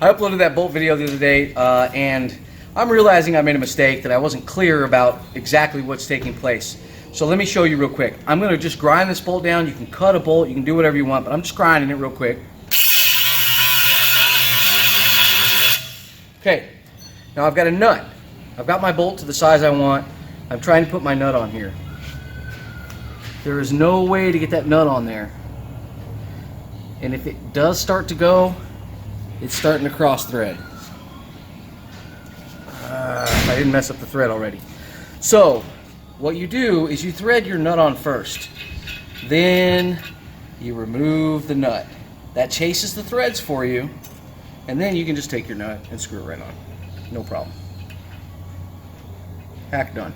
I uploaded that bolt video the other day, and I'm realizing I made a mistake, that I wasn't clear about exactly what's taking place. So let me show you real quick. I'm going to just grind this bolt down. You can cut a bolt, you can do whatever you want, but I'm just grinding it real quick. Okay, now I've got a nut. I've got my bolt to the size I want. I'm trying to put my nut on here. There is no way to get that nut on there. And if it does start to go, it's starting to cross thread. I didn't mess up the thread already. So what you do is you thread your nut on first. Then you remove the nut. That chases the threads for you. And then you can just take your nut and screw it right on. No problem. Hack done.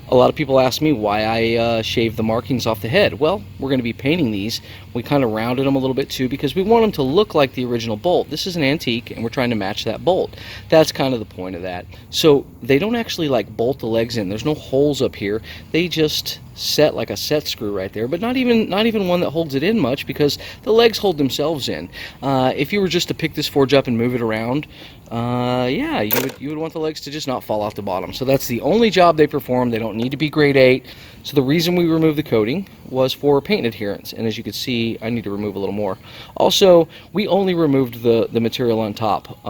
A lot of people ask me why I shave the markings off the head. Well, we're going to be painting these. We kind of rounded them a little bit too because we want them to look like the original bolt. This is an antique and we're trying to match that bolt. That's kind of the point of that. So they don't actually like bolt the legs in. There's no holes up here. They just set like a set screw right there, but not even one that holds it in much because the legs hold themselves in. If you were just to pick this forge up and move it around, yeah, you would want the legs to just not fall off the bottom. So that's the only job they perform. They don't need to be grade 8. So the reason we removed the coating was for paint adherence, and as you can see, I need to remove a little more. Also, we only removed the material on top.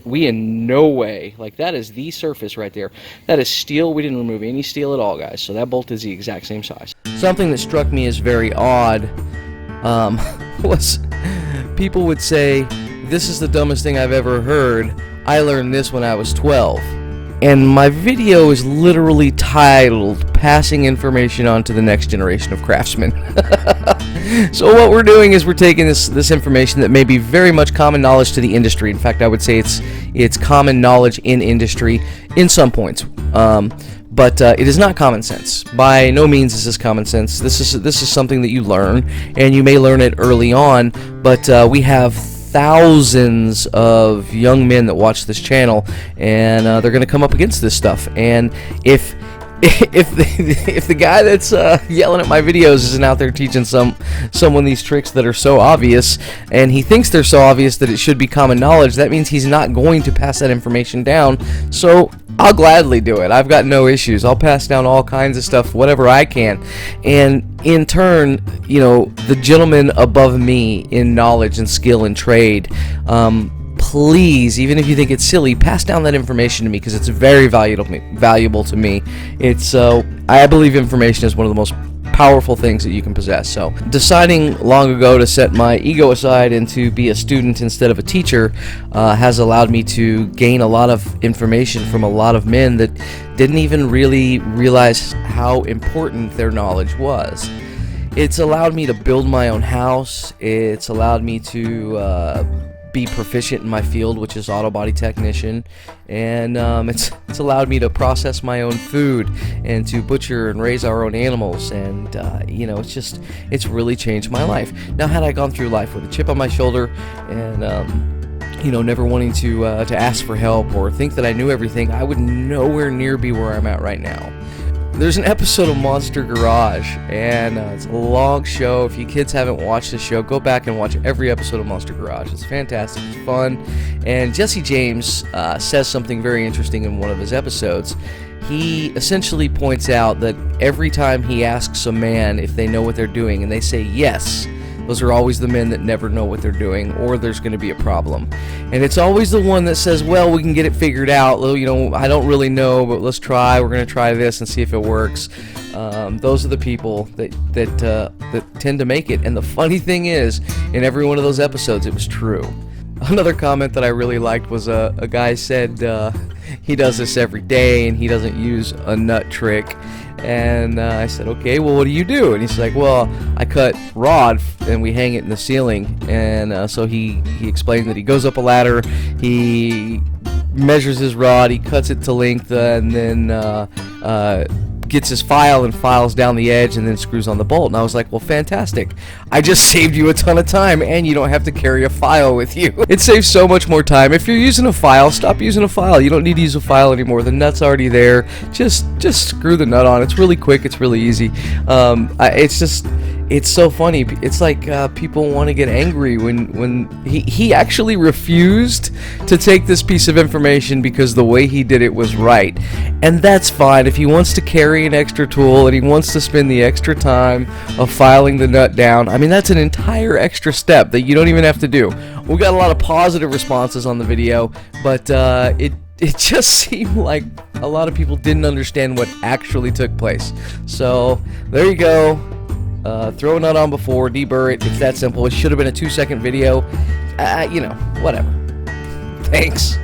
We in no way, like that is the surface right there. That is steel. We didn't remove any steel at all, guys. So that bolt is the exact same size. Something that struck me as very odd was people would say, "This is the dumbest thing I've ever heard. I learned this when I was 12." And my video is literally titled "Passing Information On to the Next Generation of Craftsmen." So what we're doing is we're taking this information that may be very much common knowledge to the industry. In fact, I would say it's common knowledge in industry in some points. But it is not common sense. By no means is this common sense. This is something that you learn, and you may learn it early on, but we have thousands of young men that watch this channel, and they're going to come up against this stuff. And if the guy that's yelling at my videos isn't out there teaching someone these tricks that are so obvious, and he thinks they're so obvious that it should be common knowledge, that means he's not going to pass that information down. So I'll gladly do it. I've got no issues. I'll pass down all kinds of stuff, whatever I can. And in turn, you know, the gentleman above me in knowledge and skill and trade, please, even if you think it's silly, pass down that information to me because it's very valuable to me. It's I believe information is one of the most powerful things that you can possess. So deciding long ago to set my ego aside and to be a student instead of a teacher has allowed me to gain a lot of information from a lot of men that didn't even really realize how important their knowledge was. It's allowed me to build my own house. It's allowed me to be proficient in my field, which is auto body technician, and it's allowed me to process my own food and to butcher and raise our own animals, and you know, it's really changed my life. Now, had I gone through life with a chip on my shoulder and you know, never wanting to ask for help or think that I knew everything, I would nowhere near be where I'm at right now. There's an episode of Monster Garage, and it's a long show. If you kids haven't watched the show, go back and watch every episode of Monster Garage. It's fantastic. It's fun. And Jesse James says something very interesting in one of his episodes. He essentially points out that every time he asks a man if they know what they're doing, and they say yes, those are always the men that never know what they're doing, or there's going to be a problem. And it's always the one that says, well, we can get it figured out. You know, I don't really know, but let's try. We're going to try this and see if it works. Those are the people that tend to make it. And the funny thing is, in every one of those episodes, it was true. Another comment that I really liked was a guy said he does this every day and he doesn't use a nut trick. And I said, okay, well, what do you do? And he's like, well, I cut rod and we hang it in the ceiling. And so he explained that he goes up a ladder, he measures his rod, he cuts it to length, and then gets his file and files down the edge and then screws on the bolt. And I was like, well, fantastic. I just saved you a ton of time, and you don't have to carry a file with you. It saves so much more time. If you're using a file, stop using a file. You don't need to use a file anymore. The nut's already there. Just screw the nut on. It's really quick. It's really easy. It's so funny. It's like people want to get angry when he actually refused to take this piece of information because the way he did it was right. And that's fine. If he wants to carry an extra tool and he wants to spend the extra time of filing the nut down, I mean, that's an entire extra step that you don't even have to do. We got a lot of positive responses on the video, but it just seemed like a lot of people didn't understand what actually took place. So there you go. Throw a nut on before, deburr it. It's that simple. It should have been a 2-second video. You know, whatever. Thanks.